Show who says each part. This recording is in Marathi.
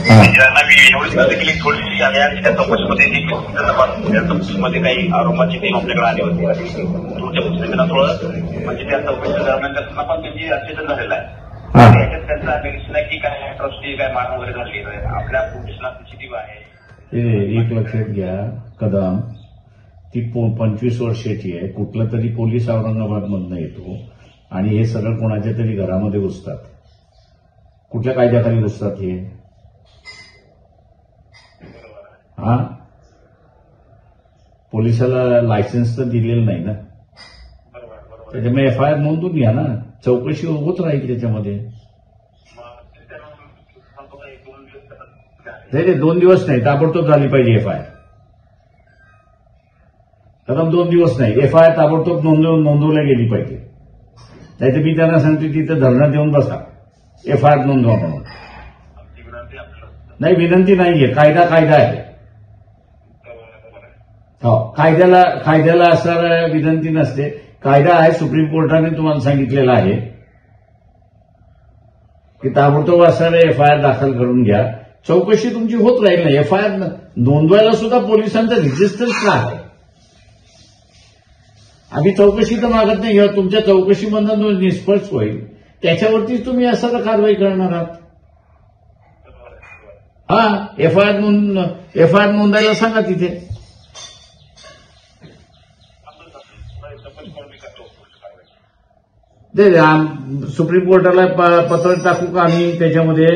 Speaker 1: देखील थोडीशी आली आणि त्या चौकशीमध्ये काही आरोपाची टीम आपल्याकडे आली होती. तुमच्या पुस्तकांना थोडं म्हणजे त्या चौकशी दरम्यान त्यांना पण त्यांची अचेतन झालेला आहे. याच्यात त्यांचा निरीक्षण आहे की काय ट्रस्टी काय मान वगैरे झाली आपल्या पोलिसला सीसीटीव्ही आहे.
Speaker 2: एक लक्षात घ्या, कदम ती 25 वर्षाची आहे. कुठला तरी पोलीस औरंगाबादमधनं येतो आणि हे सगळं कोणाच्या तरी घरामध्ये घुसतात. कुठल्या कायद्याखाली घुसतात हे? हा, पोलिसाला लायसन्स तर दिलेलं नाही ना, त्याच्यामुळे एफआयआर नोंदून घ्या ना, चौकशी होत राहील त्याच्यामध्ये. नाही 2 दिवस नाही, ताबडतोब झाली पाहिजे एफआयआर. कदम 2 दिवस नाही, एफआयआर ताबडतोब नोंदवल्या गेली पाहिजे. नाहीतर मी त्यांना सांगतो तिथे धरणं देऊन बसा, एफआयआर नोंदवा म्हणून. नाही, विनंती नाहीये, कायदा आहे. हो, कायद्याला असणारा विनंती नसते. कायदा आहे, सुप्रीम कोर्टाने तुम्हाला सांगितलेला आहे की ताबडतोब असणारे एफआयआर दाखल करून घ्या. चौकशी तुमची होत राहील ना. एफआयआर नोंदवायला सुद्धा पोलिसांचा रेजिस्टन्स आहे. आम्ही चौकशी तर मागत नाही, किंवा तुमच्या चौकशीमधून निष्फळ होईल त्याच्यावरतीच तुम्ही असं कारवाई करणार आहात. हा, एफआयआर नोंदायला सांगा तिथे. सुप्रीम कोर्टाला पत्र टाकू का आम्ही त्याच्यामध्ये